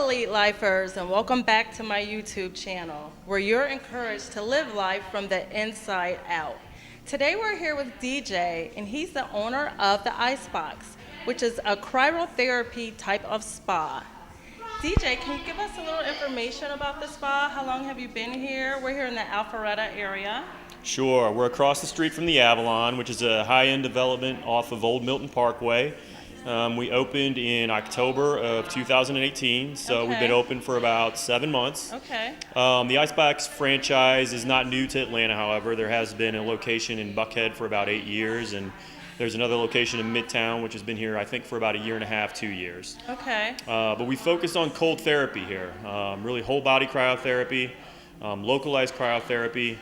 Elite Lifers, and welcome back to my YouTube channel, where you're encouraged to live life from the inside out. Today we're here with DJ, and he's the owner of the Icebox, which is a cryotherapy type of spa. DJ, can you give us a little information about the spa? How long have you been here? We're here in the Alpharetta area. Sure. We're across the street from the Avalon, which is a high-end development off of Old Milton Parkway. We opened in October of 2018, so we've been open for about 7 months. Okay. The Icebox franchise is not new to Atlanta, however. There has been a location in Buckhead for about 8 years, and there's another location in Midtown, which has been here, I think, for about 1.5 years, 2 years. Okay. But we focus on cold therapy here, really whole body cryotherapy, localized cryotherapy,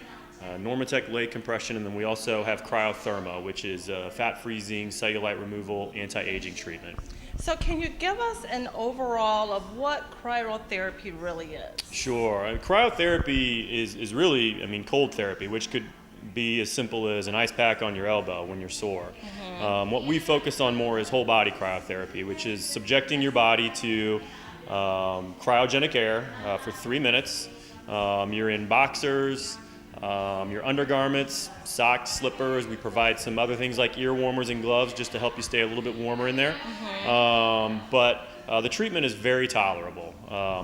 Normatec leg compression, and then we also have cryothermo, which is fat freezing, cellulite removal, anti-aging treatment. So can you give us an overall of what cryotherapy really is? Sure. Cryotherapy is really, cold therapy, which could be as simple as an ice pack on your elbow when you're sore. What we focus on more is whole body cryotherapy, which is subjecting your body to cryogenic air for 3 minutes. You're in boxers, your undergarments, socks, slippers. We provide some other things like ear warmers and gloves just to help you stay a little bit warmer in there. But the treatment is very tolerable.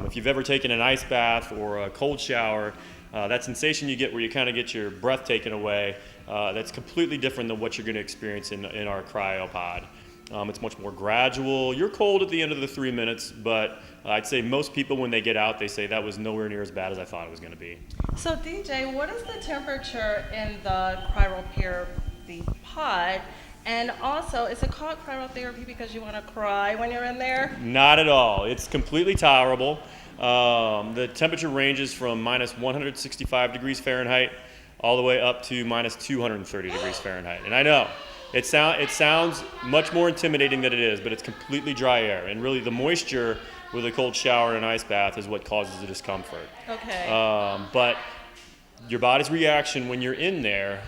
If you've ever taken an ice bath or a cold shower, that sensation you get where you kind of get your breath taken away, that's completely different than what you're going to experience in our cryopod. It's much more gradual. You're cold at the end of the 3 minutes, but I'd say most people, when they get out, they say that was nowhere near as bad as I thought it was going to be. So DJ, what is the temperature in the cryotherapy pod? And also, is it called cryotherapy because you want to cry when you're in there? Not at all. It's completely tolerable. The temperature ranges from minus 165 degrees Fahrenheit all the way up to minus 230 degrees Fahrenheit. And I know, it sounds much more intimidating than it is, but it's completely dry air. And really the moisture with a cold shower and an ice bath is what causes the discomfort. Okay. But your body's reaction when you're in there,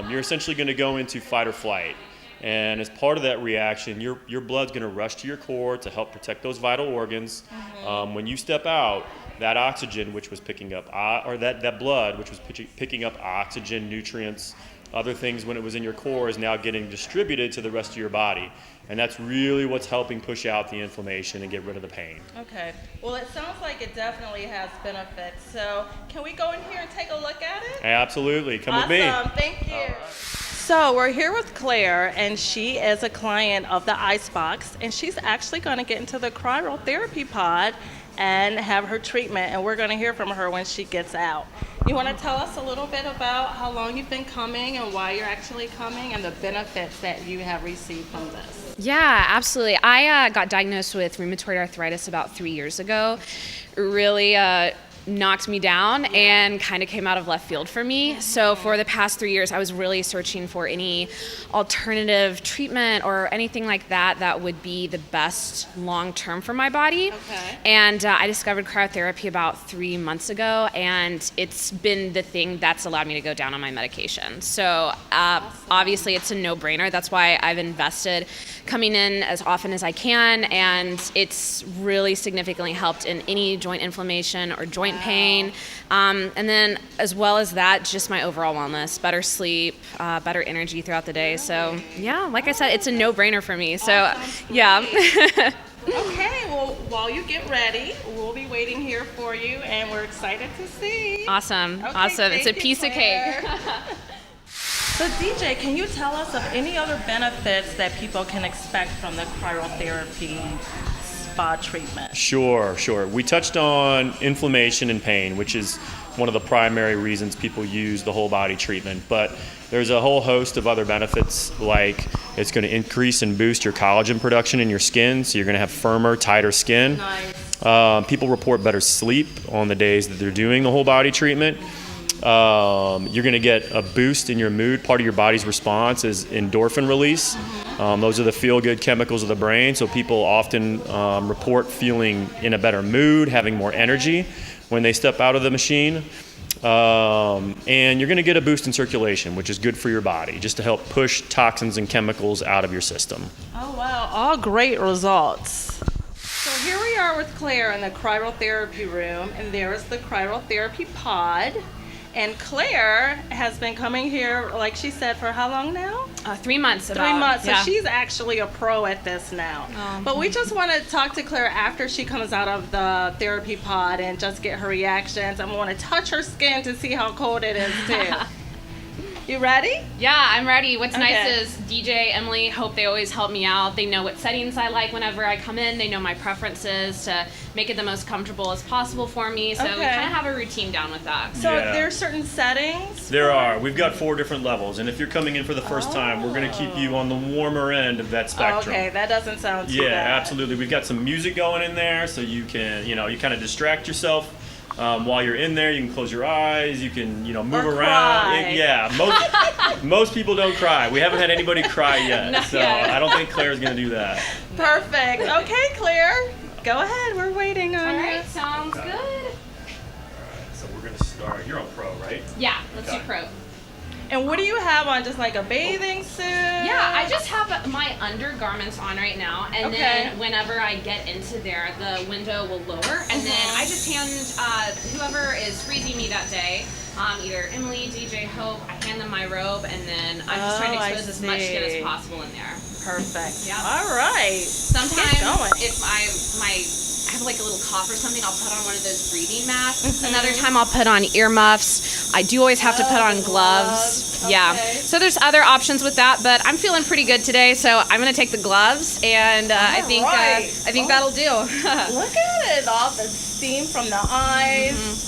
you're essentially going to go into fight or flight. And as part of that reaction, your blood's going to rush to your core to help protect those vital organs. When you step out, that oxygen, which was picking up, that blood, which was picking up oxygen, nutrients, other things when it was in your core, is now getting distributed to the rest of your body. And that's really what's helping push out the inflammation and get rid of the pain. Okay. Well, it sounds like it definitely has benefits. So can we go in here and take a look at it? Absolutely. Come with me. Awesome. Thank you. So we're here with Claire, and she is a client of the Icebox, and she's actually going to get into the cryotherapy pod and have her treatment, and we're going to hear from her when she gets out. You want to tell us a little bit about how long you've been coming and why you're actually coming and the benefits that you have received from this? Yeah, absolutely. I got diagnosed with rheumatoid arthritis about 3 years ago. Really knocked me down and kind of came out of left field for me. So for the past 3 years, I was really searching for any alternative treatment or anything like that that would be the best long-term for my body. Okay. And I discovered cryotherapy about 3 months ago, and it's been the thing that's allowed me to go down on my medication. So obviously it's a no-brainer. That's why I've invested coming in as often as I can, and it's really significantly helped in any joint inflammation or joint pain. And then as well as that, just my overall wellness, better sleep, better energy throughout the day. So yeah, like I said, it's a no-brainer for me. So yeah. Okay, well, while you get ready, we'll be waiting here for you, and we're excited to see. Awesome. Okay, Awesome. It's a piece of cake. So DJ, can you tell us of any other benefits that people can expect from the cryotherapy spa treatment? Sure. We touched on inflammation and pain, which is one of the primary reasons people use the whole body treatment. But there's a whole host of other benefits, like it's going to increase and boost your collagen production in your skin, so you're going to have firmer, tighter skin. Nice. People report better sleep on the days that they're doing the whole body treatment. You're going to get a boost in your mood. Part of your body's response is endorphin release. Those are the feel-good chemicals of the brain, so people often report feeling in a better mood, having more energy when they step out of the machine. And you're going to get a boost in circulation, which is good for your body, just to help push toxins and chemicals out of your system. Oh, wow. All great results. So here we are are with Claire in the cryotherapy room, and there is the cryotherapy pod. And Claire has been coming here, like she said, for how long now? 3 months. 3 months. Yeah. So she's actually a pro at this now. But we just want to talk to Claire after she comes out of the therapy pod and just get her reactions. I want to touch her skin to see how cold it is too. You ready? Yeah, I'm ready. What's Okay. nice is DJ, Emily, Hope, they always help me out. They know what settings I like whenever I come in. They know my preferences to make it the most comfortable as possible for me. So we Okay. kind of have a routine down with that. So Yeah. there are certain settings. There are. We've got 4 different levels, and if you're coming in for the first time, we're going to keep you on the warmer end of that spectrum. Okay, that doesn't sound too Yeah, bad. absolutely. We've got some music going in there, so you can, you kind of distract yourself while you're in there. You can close your eyes. You can, move Or around. cry. Yeah, most people don't cry. We haven't had anybody cry yet, Not so yet. I don't think Claire's going to do that. Perfect. Okay, Claire, go ahead. We're waiting on All you. right, sounds good. So we're going to start. You're on pro, right? Yeah, let's do Okay. pro. And what do you have on? Just like a bathing suit? Yeah, I just have my undergarments on right now, and Okay. then whenever I get into there, the window will lower, and then I just hand whoever is freezing me that day, either Emily, DJ, Hope, I hand them my robe, and then I'm just trying to Oh, I expose as much skin see. as possible in there. Perfect. Yeah. All right. Sometimes going. if I have like a little cough or something, I'll put on one of those breathing masks. Another time I'll put on earmuffs. I do always have to put on gloves. Yeah. Okay. So there's other options with that, but I'm feeling pretty good today, so I'm gonna take the gloves, and I think right. that'll do. Look at it. All the steam from the eyes.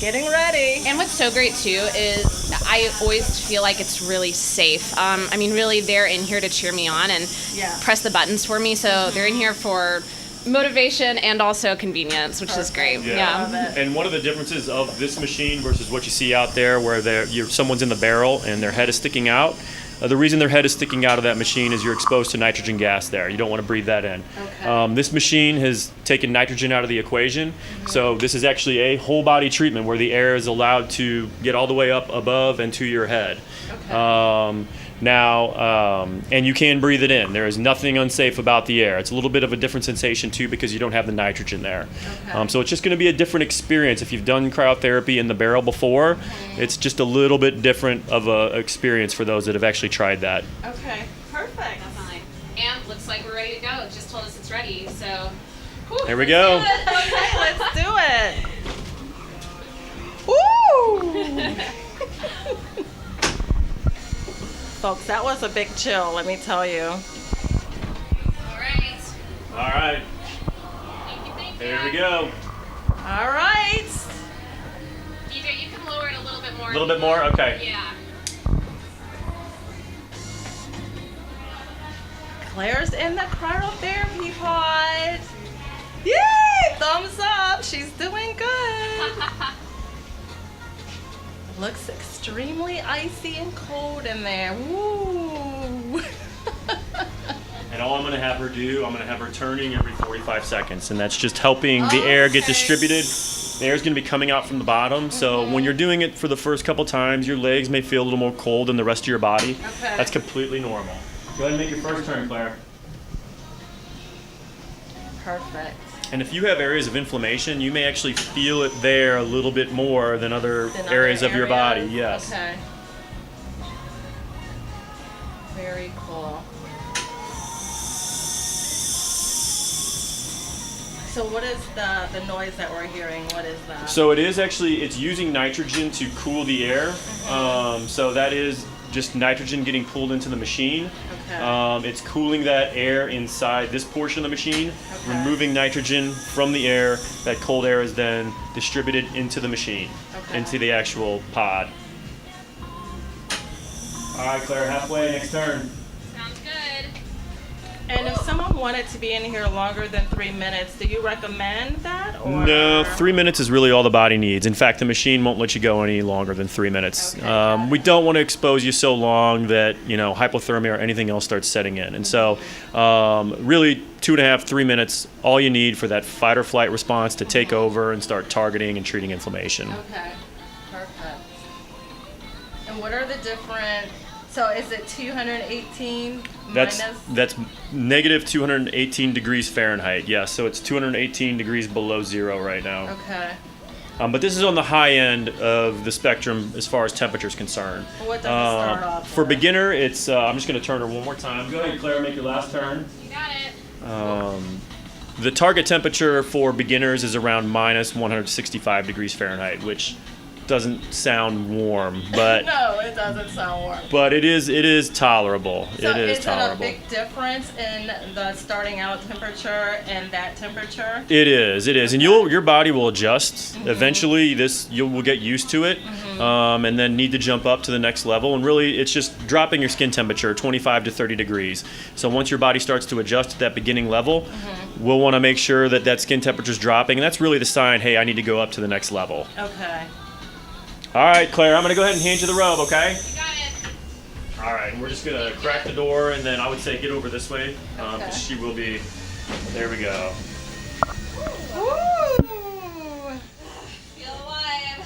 Getting ready. And what's so great too is I always feel like it's really safe. I mean, really, they're in here to cheer me on and Yeah. press the buttons for me, so they're in here for motivation and also convenience, which is great. Yeah. Love it. And one of the differences of this machine versus what you see out there where someone's in the barrel and their head is sticking out, the reason their head is sticking out of that machine is you're exposed to nitrogen gas there. You don't want to breathe that in. Okay. This machine has taken nitrogen out of the equation. So this is actually a whole body treatment where the air is allowed to get all the way up above and to your head. Okay. And you can breathe it in. There is nothing unsafe about the air. It's a little bit of a different sensation too because you don't have the nitrogen there. Okay. So it's just going to be a different experience. If you've done cryotherapy in the barrel before, it's just a little bit different of a experience for those that have actually tried that. Okay. Perfect. Definitely. And looks like we're ready to go. It just told us it's ready, so. Whew, Here we let's go. do it. Okay, let's do it. Woo! Folks, that was a big chill, let me tell you. All right. All right, Thank you. here we go. All right. DJ, you can lower it a little bit more. A little bit more? Okay. Yeah. Claire's in the cryotherapy pod. Yay! Thumbs up. She's doing good. Looks extremely icy and cold in there. Woo! And all I'm going to have her do, I'm going to have her turning every 45 seconds. And that's just helping the air get Okay. distributed. The air is going to be coming out from the bottom. So when you're doing it for the first couple times, your legs may feel a little more cold than the rest of your body. Okay. That's completely normal. Go ahead and make your first turn, Claire. Perfect. And if you have areas of inflammation, you may actually feel it there a little bit more than other Than other areas of your body. areas? Yes. Okay. Very cool. So what is the noise that we're hearing? What is that? So it's using nitrogen to cool the air. So that is just nitrogen getting pulled into the machine. Okay. It's cooling that air inside this portion of the machine, Okay. removing nitrogen from the air. That cold air is then distributed into the machine, Okay. into the actual pod. All right, Claire, halfway, next turn. Sounds good. And if someone wanted to be in here longer than 3 minutes, do you recommend that? Or? No, 3 minutes is really all the body needs. In fact, the machine won't let you go any longer than 3 minutes. Okay, got it. We don't want to expose you so long that hypothermia or anything else starts setting in. And so, really, 2.5, 3 minutes, all you need for that fight or flight response to take over and start targeting and treating inflammation. Okay. Perfect. And what are the different So is it 218 That's minus? that's negative 218 degrees Fahrenheit. Yeah, so it's 218 degrees below zero right now. Okay. But this is on the high end of the spectrum as far as temperature is concerned. What does it start off For with? beginner, it's I'm just going to turn her one more time. Go ahead, Claire, make your last turn. You got it. The target temperature for beginners is around minus 165 degrees Fahrenheit, which doesn't sound warm, but No, it doesn't sound warm. but it is tolerable. So it is is tolerable. it a big difference in the starting out temperature and that temperature? It is, and your body will adjust. Eventually, you will get used to it, and then need to jump up to the next level. And really, it's just dropping your skin temperature 25 to 30 degrees. So once your body starts to adjust to that beginning level, we'll want to make sure that that skin temperature is dropping, and that's really the sign. Hey, I need to go up to the next level. Okay. All right, Claire, I'm gonna go ahead and hand you the robe, okay? You got it. All right, and we're just gonna crack the door, and then I would say get over this way, Okay. because she will be. There we go. Ooh. Feel alive.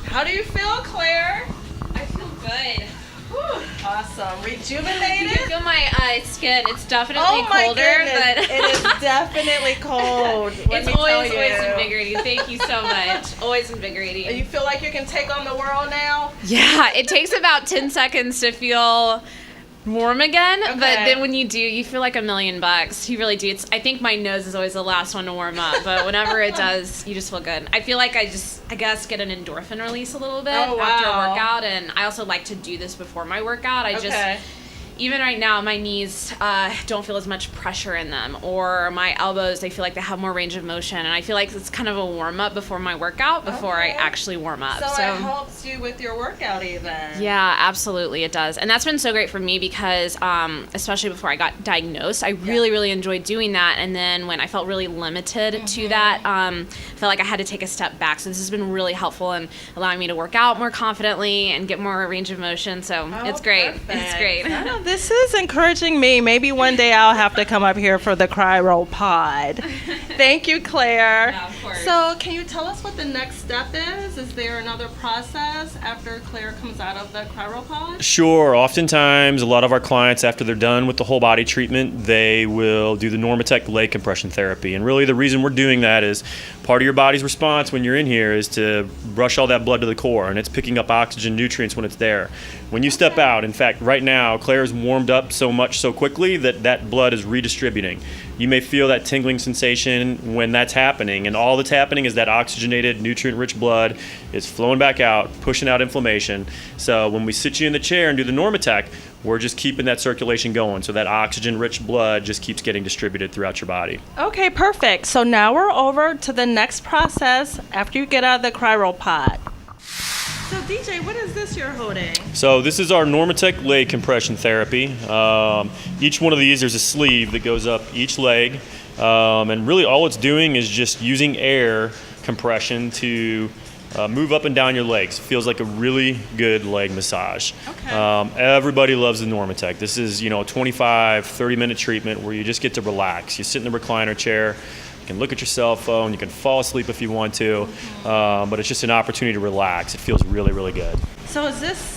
How do you feel, Claire? I feel good. Whew. Awesome. You Rejuvenated? can feel my skin. It's definitely Oh my colder, goodness. but It is definitely cold. Let it's me tell always you. invigorating. Thank you so much. Always invigorating. You feel like you can take on the world now? Yeah, it takes about 10 seconds to feel warm again, but Okay. then when you do, you feel like $1,000,000. You really do. I think my nose is always the last one to warm up, but whenever it does, you just feel good. I feel like I guess, get an endorphin release a little bit Oh, after a wow. workout, and I also like to do this before my workout. Okay. Even right now, my knees don't feel as much pressure in them, or my elbows, they feel like they have more range of motion, and I feel like it's kind of a warm-up before my workout, before I Okay. actually warm up. So it helps you with your workout even. Yeah, absolutely, it does. And that's been so great for me because, especially before I got diagnosed, I really enjoyed doing that. And then when I felt really limited to that, I felt like I had to take a step back. So this has been really helpful in allowing me to work out more confidently and get more range of motion. So Oh, it's great. perfect. It's great. Oh, this is encouraging me. Maybe one day I'll have to come up here for the Cryo Pod. Thank you, Claire. Yeah, of course. So can you tell us what the next step is? Is there another process after Claire comes out of the Cryo Pod? Sure. Oftentimes, a lot of our clients, after they're done with the whole body treatment, they will do the Normatec leg compression therapy. And really, the reason we're doing that is part of your body's response when you're in here is to rush all that blood to the core, and it's picking up oxygen, nutrients when it's there. When you step out, in fact, right now, Claire's warmed up so much so quickly that that blood is redistributing. You may feel that tingling sensation when that's happening, and all that's happening is that oxygenated, nutrient-rich blood is flowing back out, pushing out inflammation. So when we sit you in the chair and do the Normatec, we're just keeping that circulation going, so that oxygen-rich blood just keeps getting distributed throughout your body. Okay, perfect. So now we're over to the next process after you get out of the Cryo Pod. So DJ, what is this you're holding? So this is our Normatec leg compression therapy. Each one of these, there's a sleeve that goes up each leg, and really all it's doing is just using air compression to move up and down your legs. It feels like a really good leg massage. Okay. Everybody loves the Normatec. This is, a 25, 30-minute treatment where you just get to relax. You sit in the recliner chair. You can look at your cell phone, you can fall asleep if you want to, but it's just an opportunity to relax. It feels really good. So is this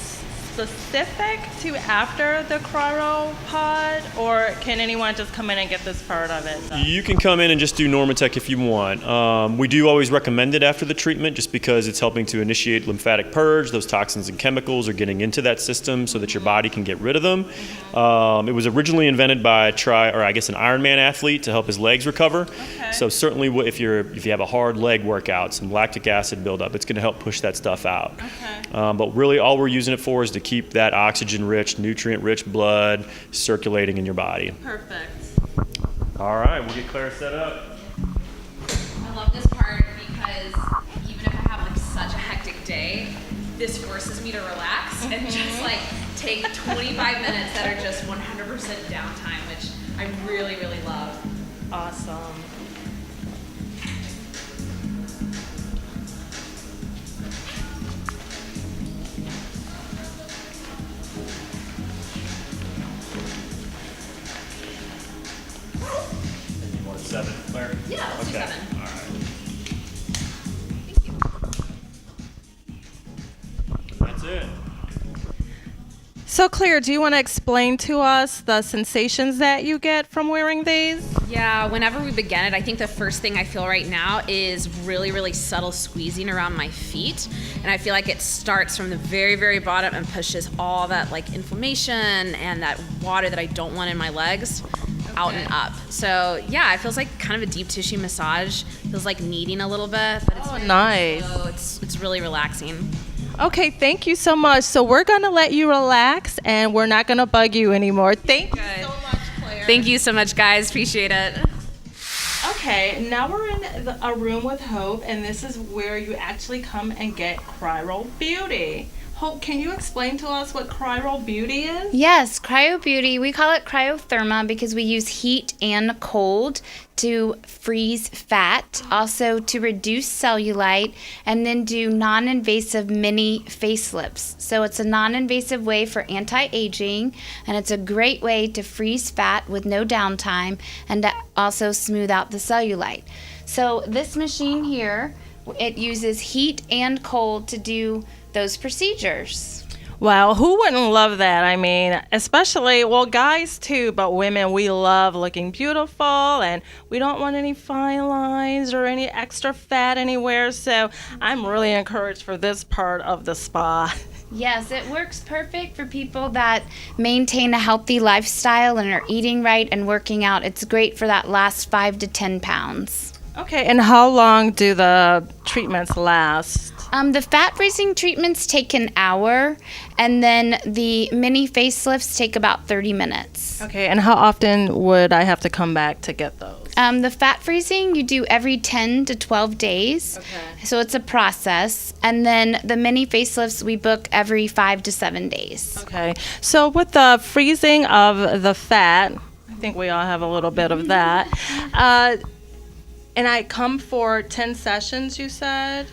specific to after the Cryo Pod, or can anyone just come in and get this part of it done? You can come in and just do Normatec if you want. We do always recommend it after the treatment just because it's helping to initiate lymphatic purge. Those toxins and chemicals are getting into that system so that your body can get rid of them. It was originally invented by an Ironman athlete to help his legs recover. Okay. So certainly if you have a hard leg workout, some lactic acid buildup, it's going to help push that stuff out. Okay. But really all we're using it for is to keep that oxygen-rich, nutrient-rich blood circulating in your body. Perfect. All right, we'll get Claire set up. I love this part because even if I have such a hectic day, this forces me to relax and just take 25 minutes that are just 100% downtime, which I really love. Awesome. You want 7, Claire? Yeah, let's do Okay. 7. All right. Thank you. That's it. So Claire, do you want to explain to us the sensations that you get from wearing these? Yeah, whenever we begin it, I think the first thing I feel right now is really, really subtle squeezing around my feet. And I feel like it starts from the very, very bottom and pushes all that like inflammation and that water that I don't want in my legs out and up. So yeah, it feels like kind of a deep tissue massage. Feels like kneading a little bit, but it's very nice. slow. It's really relaxing. Okay, thank you so much. So we're going to let you relax and we're not going to bug you anymore. Thank you so much, Claire. Thank you so much, guys. Appreciate it. Okay, now we're in a room with Hope, and this is where you actually come and get Cryo Beauty. Hope, can you explain to us what Cryo Beauty is? Yes, Cryo Beauty. We call it cryotherma because we use heat and cold to freeze fat, also to reduce cellulite, and then do non-invasive mini facelifts. So it's a non-invasive way for anti-aging, and it's a great way to freeze fat with no downtime and to also smooth out the cellulite. So this machine here, it uses heat and cold to do those procedures. Wow, who wouldn't love that? I mean, especially, well, guys too, but women, we love looking beautiful and we don't want any fine lines or any extra fat anywhere. So I'm really encouraged for this part of the spa. Yes, it works perfect for people that maintain a healthy lifestyle and are eating right and working out. It's great for that last 5 to 10 pounds. Okay, and how long do the treatments last? The fat freezing treatments take an hour, and then the mini facelifts take about 30 minutes. Okay, and how often would I have to come back to get those? The fat freezing you do every 10 to 12 days. Okay. So it's a process. And then the mini facelifts we book every 5 to 7 days. Okay, so with the freezing of the fat, I think we all have a little bit of that. And I come for 10 sessions, you said?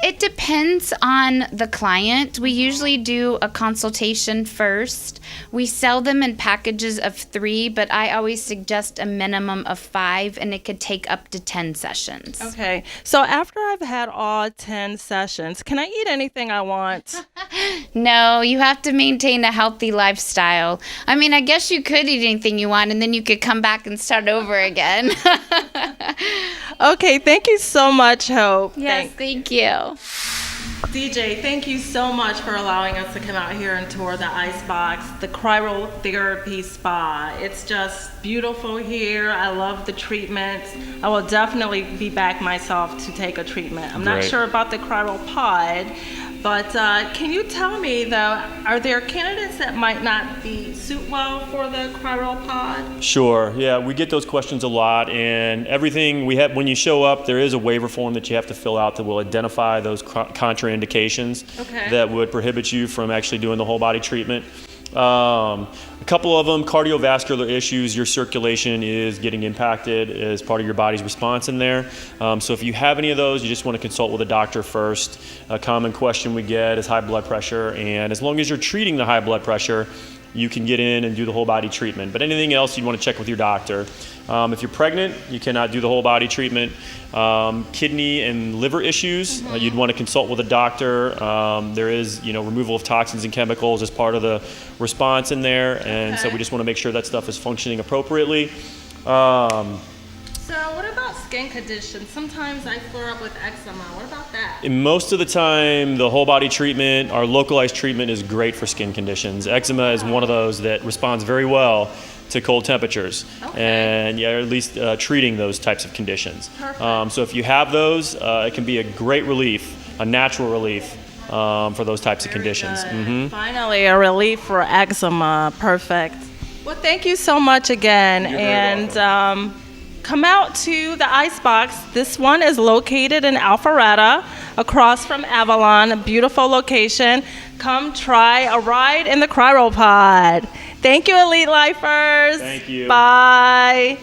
It depends on the client. We usually do a consultation first. We sell them in packages of 3, but I always suggest a minimum of 5, and it could take up to 10 sessions. Okay, so after I've had all 10 sessions, can I eat anything I want? No, you have to maintain a healthy lifestyle. I mean, I guess you could eat anything you want, and then you could come back and start over again. Okay, thank you so much, Hope. Yes, thank you. DJ, thank you so much for allowing us to come out here and tour the Icebox, the Cryotherapy Spa. It's just beautiful here. I love the treatments. I will definitely be back myself to take a treatment. I'm not Great. sure about the CryoPod, but can you tell me, though, are there candidates that might not suit well for the CryoPod? Sure. Yeah, we get those questions a lot, and everything we have when you show up, there is a waiver form that you have to fill out that will identify those contraindications that would prohibit you from actually doing the whole body treatment. A couple of them, cardiovascular issues, your circulation is getting impacted as part of your body's response in there. So if you have any of those, you just want to consult with a doctor first. A common question we get is high blood pressure, and as long as you're treating the high blood pressure, you can get in and do the whole body treatment. But anything else, you'd want to check with your doctor. If you're pregnant, you cannot do the whole body treatment. Kidney and liver issues, you'd want to consult with a doctor. There is, removal of toxins and chemicals as part of the response in there, and so we just want to make sure that stuff is functioning appropriately. So what about skin conditions? Sometimes I flare up with eczema. What about that? And most of the time, the whole body treatment, our localized treatment is great for skin conditions. Eczema is one of those that responds very well to cold temperatures, and or at least treating those types of conditions. So if you have those, it can be a great relief, a natural relief for those types of conditions. Finally, a relief for eczema. Perfect. Well, thank you so much again. You're very welcome. Come out to the Icebox. This one is located in Alpharetta, across from Avalon, a beautiful location. Come try a ride in the Cryopod. Thank you, Elite Lifers. Thank you. Bye.